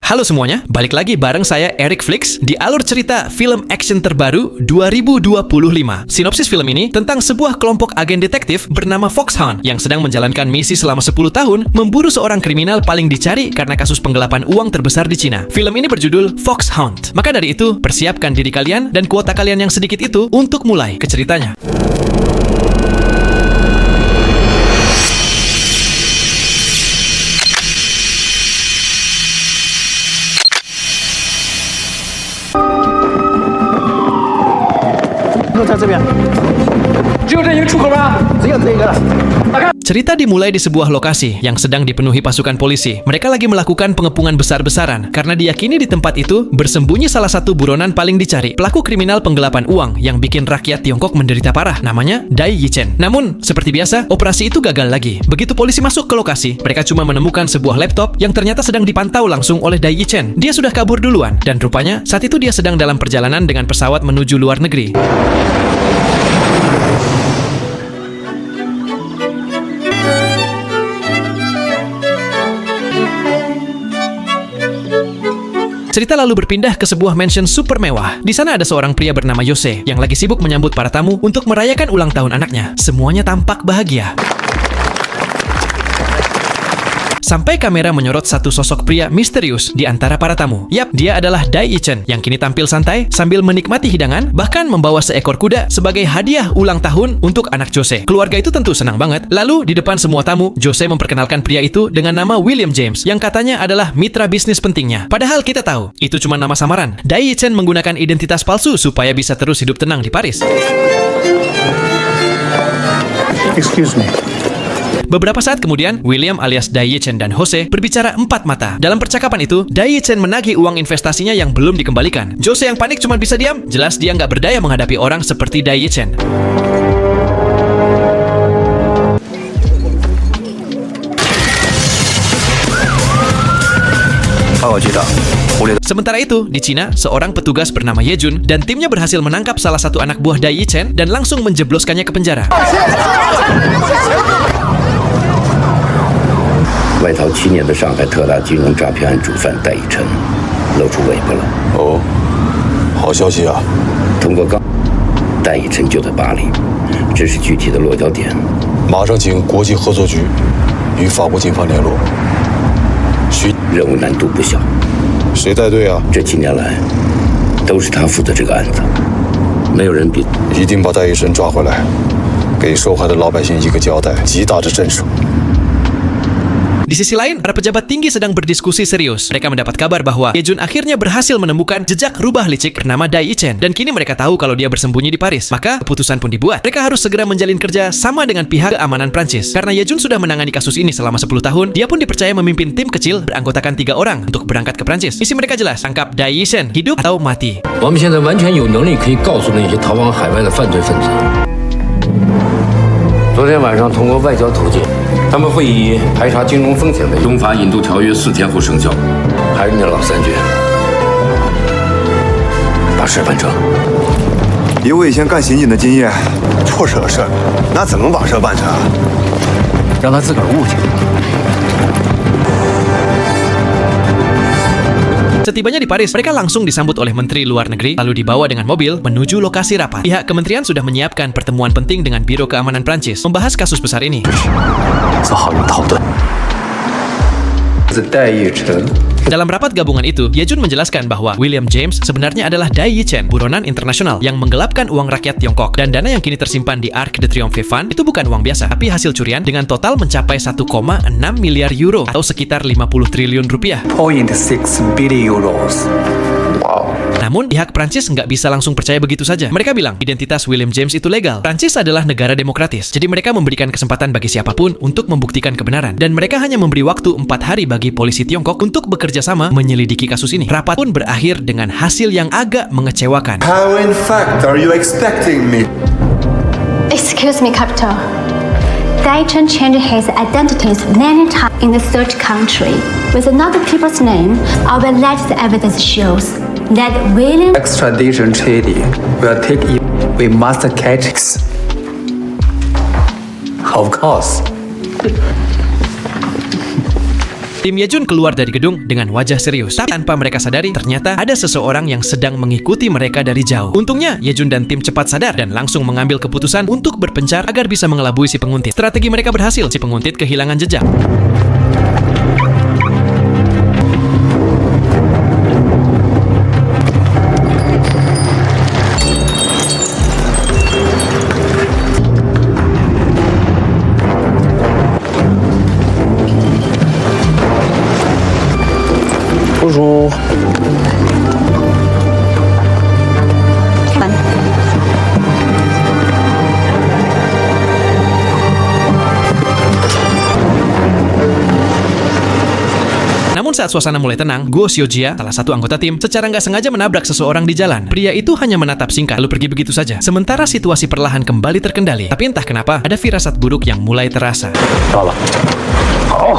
Halo semuanya, balik lagi bareng saya Eric Flix di alur cerita film action terbaru 2025. Sinopsis film ini tentang sebuah kelompok agen detektif bernama Foxhound yang sedang menjalankan misi selama 10 tahun memburu seorang kriminal paling dicari karena kasus penggelapan uang terbesar di Cina. Film ini berjudul Foxhound. Maka dari itu, persiapkan diri kalian dan kuota kalian yang sedikit itu untuk mulai ke ceritanya. Cerita dimulai di sebuah lokasi yang sedang dipenuhi pasukan polisi. Mereka lagi melakukan pengepungan besar-besaran karena diyakini di tempat itu bersembunyi salah satu buronan paling dicari, pelaku kriminal penggelapan uang yang bikin rakyat Tiongkok menderita parah, namanya Dai Yichen. Namun, seperti biasa, operasi itu gagal lagi. Begitu polisi masuk ke lokasi, mereka cuma menemukan sebuah laptop yang ternyata sedang dipantau langsung oleh Dai Yichen. Dia sudah kabur duluan, dan rupanya saat itu dia sedang dalam perjalanan dengan pesawat menuju luar negeri. Cerita lalu berpindah ke sebuah mansion super mewah. Di sana ada seorang pria bernama Yose yang lagi sibuk menyambut para tamu untuk merayakan ulang tahun anaknya. Semuanya tampak bahagia. Sampai kamera menyorot satu sosok pria misterius di antara para tamu. Yap, dia adalah Dai Yichen yang kini tampil santai sambil menikmati hidangan, bahkan membawa seekor kuda sebagai hadiah ulang tahun untuk anak Jose. Keluarga itu tentu senang banget. Lalu di depan semua tamu, Jose memperkenalkan pria itu dengan nama William James yang katanya adalah mitra bisnis pentingnya. Padahal kita tahu, itu cuma nama samaran. Dai Yichen menggunakan identitas palsu supaya bisa terus hidup tenang di Paris. Excuse me. Beberapa saat kemudian, William alias Dai Yichen dan Jose berbicara empat mata. Dalam percakapan itu, Dai Yichen menagih uang investasinya yang belum dikembalikan. Jose yang panik cuma bisa diam. Jelas dia nggak berdaya menghadapi orang seperti Dai Yichen. Sementara itu, di Cina, seorang petugas bernama Yejun dan timnya berhasil menangkap salah satu anak buah Dai Yichen dan langsung menjebloskannya ke penjara. 外逃7年的上海特大金融诈骗案主犯戴以琛露出尾巴了。哦，好消息啊！通过戴以琛就在巴黎，这是具体的落脚点。马上请国际合作局与法国警方联络。任务难度不小。谁带队啊？这几年来，都是他负责这个案子，没有人比。一定把戴以琛抓回来，给受害的老百姓一个交代，极大的震慑。 Di sisi lain, para pejabat tinggi sedang berdiskusi serius. Mereka mendapat kabar bahwa Yejun akhirnya berhasil menemukan jejak rubah licik bernama Dai Yichen. Dan kini mereka tahu kalau dia bersembunyi di Paris. Maka, keputusan pun dibuat. Mereka harus segera menjalin kerja sama dengan pihak keamanan Prancis. Karena Yejun sudah menangani kasus ini selama 10 tahun, dia pun dipercaya memimpin tim kecil beranggotakan 3 orang untuk berangkat ke Prancis. Misi mereka jelas, tangkap Dai Yichen, hidup atau mati. 我们现在完全有能力可以告诉那些逃往海外的犯罪分子。昨天晚上通过外交途径。 他们会以排查金融风险为中法引渡条约4天后生效。还是那老三句，把事办成。以我以前干刑警的经验，错事的事儿，那怎么把事办成啊？让他自个儿悟去。 Setibanya di Paris, mereka langsung disambut oleh Menteri Luar Negeri, lalu dibawa dengan mobil menuju lokasi rapat. Pihak kementerian sudah menyiapkan pertemuan penting dengan Biro Keamanan Prancis, membahas kasus besar ini. Dalam rapat gabungan itu, Yejun menjelaskan bahwa William James sebenarnya adalah Dai Yichen, buronan internasional yang menggelapkan uang rakyat Tiongkok. Dan dana yang kini tersimpan di Arc de Triomphe Fund itu bukan uang biasa, tapi hasil curian dengan total mencapai 1,6 miliar euro atau sekitar 50 triliun rupiah. 0.6 billion euros. Wow. Namun, pihak Prancis nggak bisa langsung percaya begitu saja. Mereka bilang, identitas William James itu legal. Prancis adalah negara demokratis, jadi mereka memberikan kesempatan bagi siapapun untuk membuktikan kebenaran. Dan mereka hanya memberi waktu 4 hari bagi polisi Tiongkok untuk bekerja sama menyelidiki kasus ini. Rapat pun berakhir dengan hasil yang agak mengecewakan. How in fact are you expecting me? Excuse me, Captain. Dai Yichen changed his identities many times in the third country. With another people's name, our latest evidence shows that William Extradition treaty will take effect. We must catch it. Of course. Tim Yejun keluar dari gedung dengan wajah serius. Tapi tanpa mereka sadari, ternyata ada seseorang yang sedang mengikuti mereka dari jauh. Untungnya, Yejun dan tim cepat sadar dan langsung mengambil keputusan untuk berpencar agar bisa mengelabui si penguntit. Strategi mereka berhasil, si penguntit kehilangan jejak. Bonjour. Namun saat suasana mulai tenang, Guo Xiujia, salah satu anggota tim, secara nggak sengaja menabrak seseorang di jalan. Pria itu hanya menatap singkat, lalu pergi begitu saja. Sementara situasi perlahan kembali terkendali. Tapi entah kenapa, ada firasat buruk yang mulai terasa. 到了，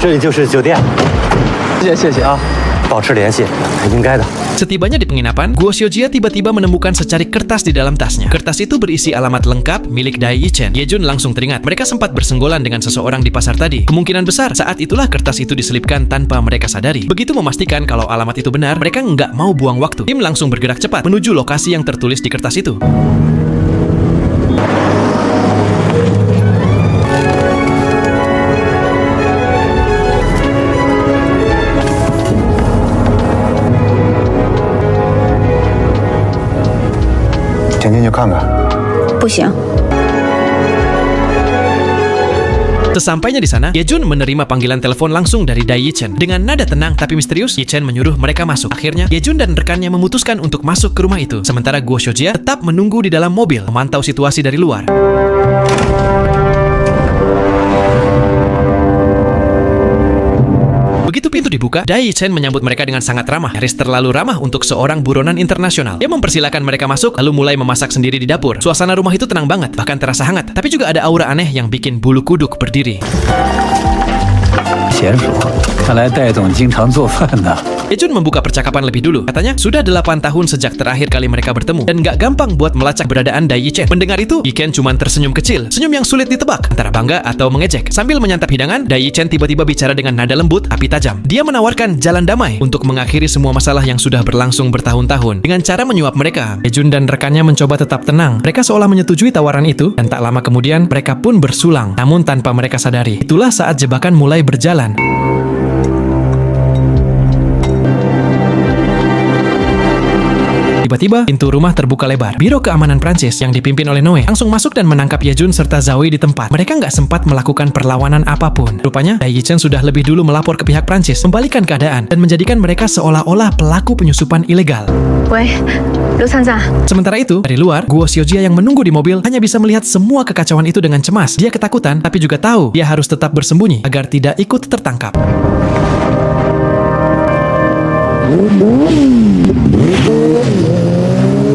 这里就是酒店。谢谢啊，保持联系，应该的。 Setibanya di penginapan, Guo Xiujia tiba-tiba menemukan secarik kertas di dalam tasnya. Kertas itu berisi alamat lengkap milik Dai Yichen. Yejun langsung teringat mereka sempat bersenggolan dengan seseorang di pasar tadi. Kemungkinan besar saat itulah kertas itu diselipkan tanpa mereka sadari. Begitu memastikan kalau alamat itu benar, mereka nggak mau buang waktu. Tim langsung bergerak cepat menuju lokasi yang tertulis di kertas itu. Sesampainya di sana, Yejun menerima panggilan telepon langsung dari Dai Yichen. Dengan nada tenang tapi misterius, Yichen menyuruh mereka masuk. Akhirnya, Yejun dan rekannya memutuskan untuk masuk ke rumah itu. Sementara Guo Xiujia tetap menunggu di dalam mobil, memantau situasi dari luar. Begitu pintu dibuka, Dai Yichen menyambut mereka dengan sangat ramah, nyaris terlalu ramah untuk seorang buronan internasional. Dia mempersilahkan mereka masuk, lalu mulai memasak sendiri di dapur. Suasana rumah itu tenang banget, bahkan terasa hangat. Tapi juga ada aura aneh yang bikin bulu kuduk berdiri. 娴熟，看来戴总经常做饭呢。 Yejun membuka percakapan lebih dulu. Katanya, sudah 8 tahun sejak terakhir kali mereka bertemu. Dan gak gampang buat melacak keberadaan Dai Yichen. Mendengar itu, Yichen cuma tersenyum kecil. Senyum yang sulit ditebak, antara bangga atau mengejek. Sambil menyantap hidangan, Dai Yichen tiba-tiba bicara dengan nada lembut tapi tajam. Dia menawarkan jalan damai untuk mengakhiri semua masalah yang sudah berlangsung bertahun-tahun. Dengan cara menyuap mereka, Yejun dan rekannya mencoba tetap tenang. Mereka seolah menyetujui tawaran itu, dan tak lama kemudian mereka pun bersulang. Namun tanpa mereka sadari, itulah saat jebakan mulai berjalan. Tiba-tiba, pintu rumah terbuka lebar. Biro Keamanan Prancis yang dipimpin oleh Noe langsung masuk dan menangkap Yejun serta Zoe di tempat. Mereka nggak sempat melakukan perlawanan apapun. Rupanya, Dai Yichen sudah lebih dulu melapor ke pihak Prancis, membalikan keadaan, dan menjadikan mereka seolah-olah pelaku penyusupan ilegal. Sementara itu, dari luar, Guo Xiujia yang menunggu di mobil hanya bisa melihat semua kekacauan itu dengan cemas. Dia ketakutan, tapi juga tahu dia harus tetap bersembunyi agar tidak ikut tertangkap.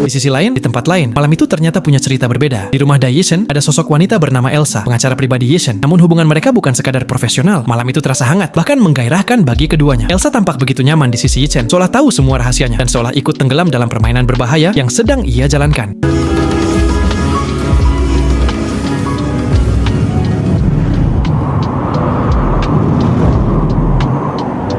Di sisi lain, di tempat lain, malam itu ternyata punya cerita berbeda. Di rumah Dai Yichen, ada sosok wanita bernama Elsa, pengacara pribadi Yichen. Namun hubungan mereka bukan sekadar profesional. Malam itu terasa hangat, bahkan menggairahkan bagi keduanya. Elsa tampak begitu nyaman di sisi Yichen, seolah tahu semua rahasianya, dan seolah ikut tenggelam dalam permainan berbahaya yang sedang ia jalankan.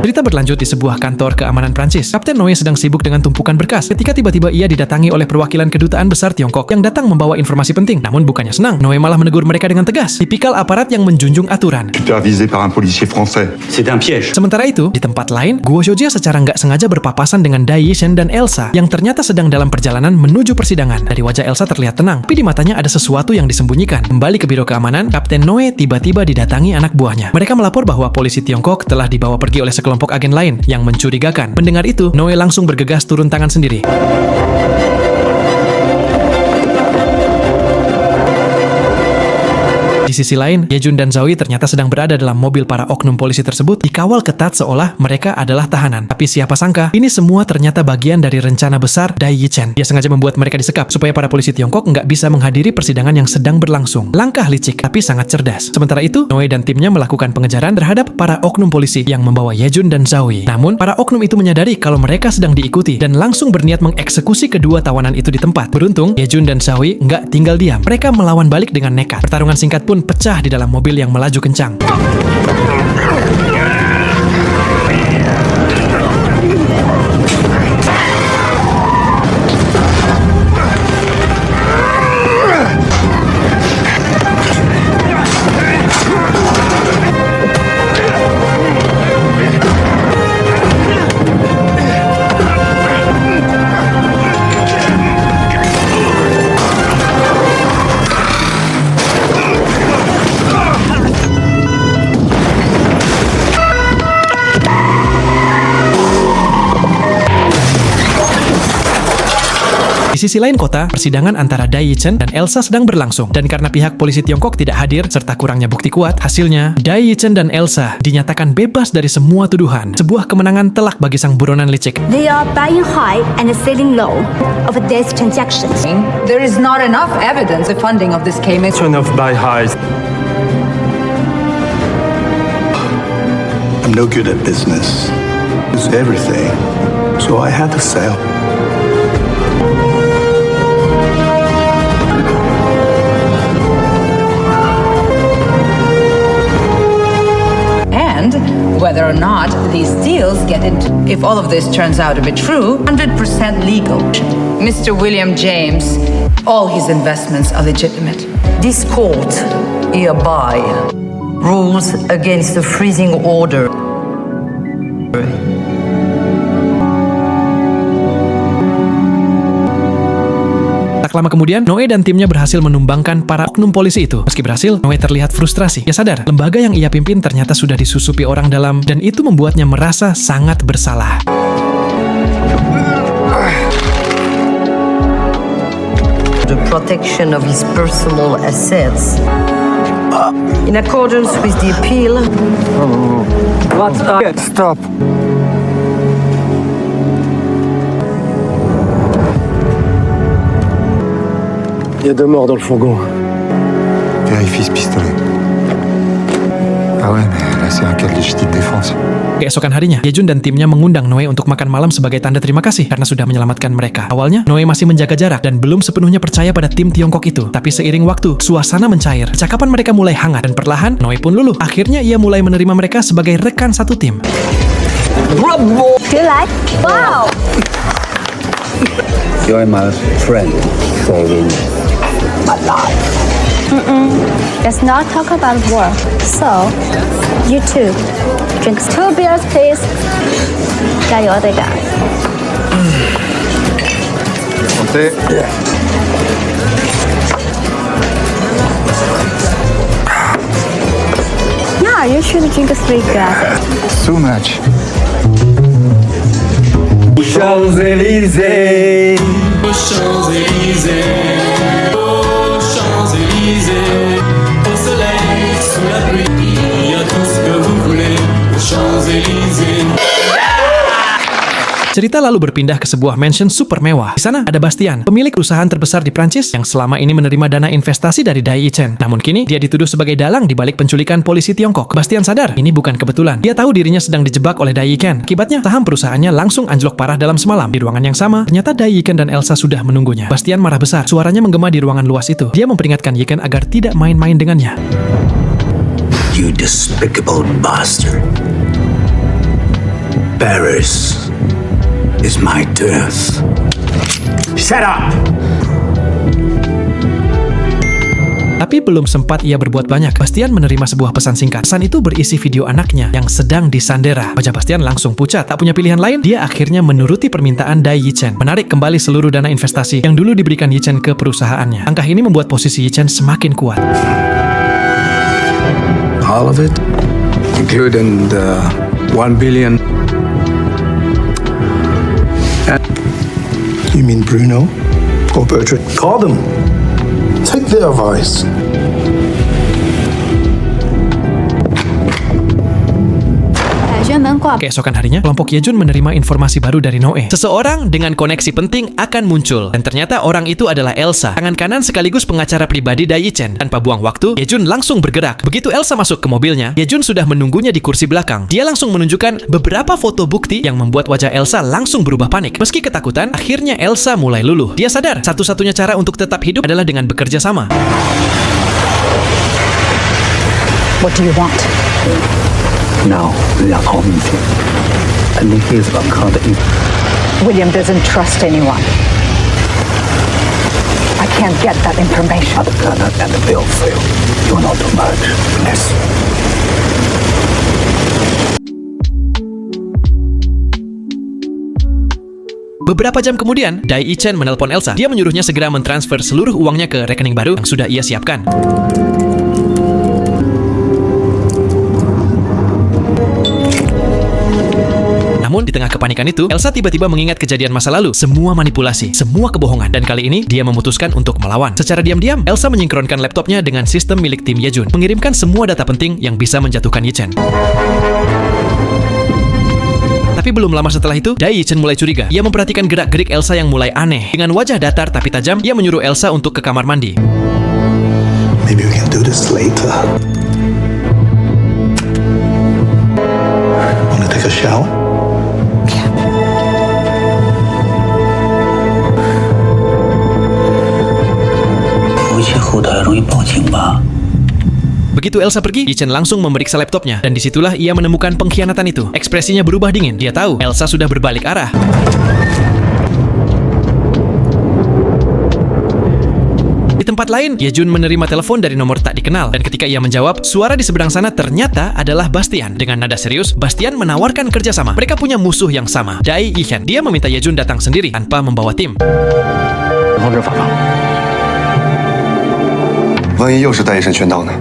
Cerita berlanjut di sebuah kantor keamanan Prancis. Kapten Noe sedang sibuk dengan tumpukan berkas ketika tiba-tiba ia didatangi oleh perwakilan kedutaan besar Tiongkok yang datang membawa informasi penting. Namun bukannya senang, Noe malah menegur mereka dengan tegas. Tipikal aparat yang menjunjung aturan. Supervisé par un policier français. C'est un piège. Sementara itu, di tempat lain, Guo Xiujia secara nggak sengaja berpapasan dengan Dai Yichen dan Elsa yang ternyata sedang dalam perjalanan menuju persidangan. Dari wajah Elsa terlihat tenang, tapi di matanya ada sesuatu yang disembunyikan. Kembali ke biro keamanan, Kapten Noe tiba-tiba didatangi anak buahnya. Mereka melapor bahwa polisi Tiongkok telah dibawa pergi oleh sekelompok agen lain yang mencurigakan. Mendengar itu, Noe langsung bergegas turun tangan sendiri. Di sisi lain, Yejun dan Zoe ternyata sedang berada dalam mobil para oknum polisi tersebut dikawal ketat seolah mereka adalah tahanan. Tapi siapa sangka, ini semua ternyata bagian dari rencana besar Dai Yichen. Dia sengaja membuat mereka disekap supaya para polisi Tiongkok nggak bisa menghadiri persidangan yang sedang berlangsung. Langkah licik tapi sangat cerdas. Sementara itu, Noe dan timnya melakukan pengejaran terhadap para oknum polisi yang membawa Yejun dan Zoe. Namun, para oknum itu menyadari kalau mereka sedang diikuti dan langsung berniat mengeksekusi kedua tawanan itu di tempat. Beruntung, Yejun dan Zoe nggak tinggal diam. Mereka melawan balik dengan nekat. Pertarungan singkat pun pecah di dalam mobil yang melaju kencang. sisi lain kota, persidangan antara Dai Yichen dan Elsa sedang berlangsung. Dan karena pihak polisi Tiongkok tidak hadir serta kurangnya bukti kuat, hasilnya Dai Yichen dan Elsa dinyatakan bebas dari semua tuduhan. Sebuah kemenangan telak bagi sang buronan licik. They are buying high and selling low of these transactions. There is not enough evidence the funding of this came in. Of buy highs. I'm no good at business. It's everything. So I had to sell. And whether or not these deals get into, if all of this turns out to be true, 100% legal. Mr. William James, all his investments are legitimate. This court hereby rules against the freezing order. Tak lama kemudian, Noe dan timnya berhasil menumbangkan para oknum polisi itu. Meski berhasil, Noe terlihat frustrasi. Ia sadar, lembaga yang ia pimpin ternyata sudah disusupi orang dalam, dan itu membuatnya merasa sangat bersalah. The protection of his personal assets. In accordance with the appeal. Stop. Il y a 2 morts dans le fourgon. Vérifie ce pistolet. Ah ouais, mais là c'est un cas de légitime défense. Keesokan harinya, Yejun dan timnya mengundang Noe untuk makan malam sebagai tanda terima kasih karena sudah menyelamatkan mereka. Awalnya, Noe masih menjaga jarak dan belum sepenuhnya percaya pada tim Tiongkok itu. Tapi seiring waktu, suasana mencair. Percakapan mereka mulai hangat dan perlahan, Noe pun luluh. Akhirnya ia mulai menerima mereka sebagai rekan satu tim. Do you like? Wow! You're my friend, saving my life. Let's not talk about work. So, you too. Drink 2 beers, please. 加油，队长。Santé. Yeah, you should drink 3 glasses. So much. Champs-Élysées. Cerita lalu berpindah ke sebuah mansion super mewah. Di sana ada Bastian, pemilik perusahaan terbesar di Prancis yang selama ini menerima dana investasi dari Dai Yichen. Namun kini dia dituduh sebagai dalang di balik penculikan polisi Tiongkok. Bastian sadar ini bukan kebetulan. Dia tahu dirinya sedang dijebak oleh Dai Yichen. Akibatnya saham perusahaannya langsung anjlok parah dalam semalam. Di ruangan yang sama, ternyata Dai Yichen dan Elsa sudah menunggunya. Bastian marah besar. Suaranya menggema di ruangan luas itu. Dia memperingatkan Yichen agar tidak main-main dengannya. You despicable bastard. Paris is my death. Shut up! Tapi belum sempat ia berbuat banyak, Bastian menerima sebuah pesan singkat. Pesan itu berisi video anaknya yang sedang disandera. Wajah Bastian langsung pucat. Tak punya pilihan lain, dia akhirnya menuruti permintaan Dai Yichen, menarik kembali seluruh dana investasi yang dulu diberikan Yichen ke perusahaannya. Langkah ini membuat posisi Yichen semakin kuat. All of it, including the 1 billion. You mean Bruno or Bertrand? Call them. Take their advice. Keesokan harinya, kelompok Yejun menerima informasi baru dari Noe. Seseorang dengan koneksi penting akan muncul. Dan ternyata orang itu adalah Elsa, tangan kanan sekaligus pengacara pribadi Dai Yichen. Tanpa buang waktu, Yejun langsung bergerak. Begitu Elsa masuk ke mobilnya, Yejun sudah menunggunya di kursi belakang. Dia langsung menunjukkan beberapa foto bukti yang membuat wajah Elsa langsung berubah panik. Meski ketakutan, akhirnya Elsa mulai luluh. Dia sadar, satu-satunya cara untuk tetap hidup adalah dengan bekerja sama. What do you want? Now, 2号密件，肯定是网靠的。William doesn't trust anyone. I can't get that information. The gunner and the bill fail. You know too much. Yes. Beberapa jam kemudian, Dai Yichen menelpon Elsa. Dia menyuruhnya segera mentransfer seluruh uangnya ke rekening baru yang sudah ia siapkan. Namun, di tengah kepanikan itu, Elsa tiba-tiba mengingat kejadian masa lalu. Semua manipulasi, semua kebohongan. Dan kali ini, dia memutuskan untuk melawan. Secara diam-diam, Elsa menyingkronkan laptopnya dengan sistem milik tim Yejun, mengirimkan semua data penting yang bisa menjatuhkan Yichen. Tapi belum lama setelah itu, Dai Yichen mulai curiga. Ia memperhatikan gerak-gerik Elsa yang mulai aneh. Dengan wajah datar tapi tajam, ia menyuruh Elsa untuk ke kamar mandi. Maybe we can do this later. Wanna take a shower? Begitu Elsa pergi, Yichen langsung memeriksa laptopnya, dan disitulah ia menemukan pengkhianatan itu. Ekspresinya berubah dingin. Dia tahu Elsa sudah berbalik arah. Di tempat lain, Yejun menerima telepon dari nomor tak dikenal, dan ketika ia menjawab, suara di seberang sana ternyata adalah Bastian. Dengan nada serius, Bastian menawarkan kerjasama. Mereka punya musuh yang sama, Dai Yichen. Dia meminta Yejun datang sendiri tanpa membawa tim. 万一又是戴医生圈套呢？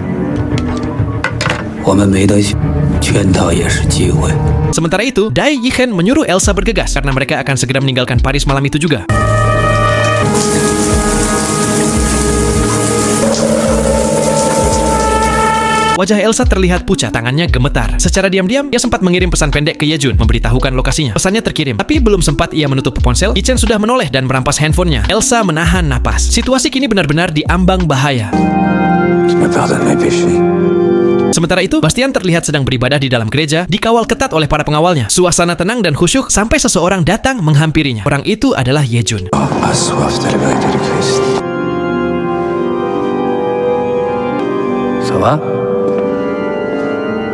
我们没得选，圈套也是机会。 Sementara itu, Dai Yichen menyuruh Elsa bergegas karena mereka akan segera meninggalkan Paris malam itu juga. Wajah Elsa terlihat pucat, tangannya gemetar. Secara diam-diam, ia sempat mengirim pesan pendek ke Yejun, memberitahukan lokasinya. Pesannya terkirim, tapi belum sempat ia menutup ponsel, Yichen sudah menoleh dan merampas handphonenya. Elsa menahan napas. Situasi kini benar-benar di ambang bahaya. Sementara itu, Bastian terlihat sedang beribadah di dalam gereja, dikawal ketat oleh para pengawalnya. Suasana tenang dan khusyuk sampai seseorang datang menghampirinya. Orang itu adalah Yejun.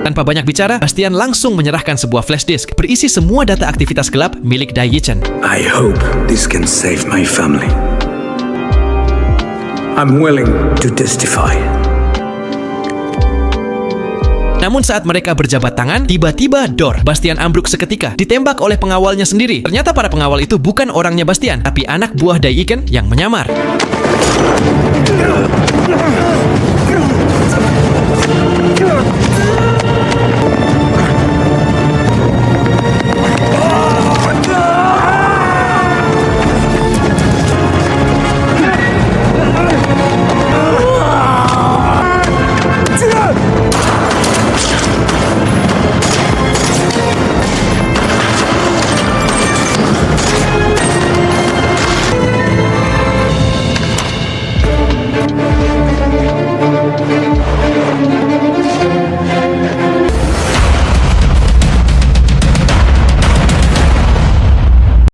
Tanpa banyak bicara, Bastian langsung menyerahkan sebuah flash disk berisi semua data aktivitas gelap milik Dai Yichen. I hope this can save my family. I'm willing to testify. Namun saat mereka berjabat tangan, tiba-tiba dor. Bastian ambruk seketika, ditembak oleh pengawalnya sendiri. Ternyata para pengawal itu bukan orangnya Bastian, tapi anak buah Dai Yichen yang menyamar.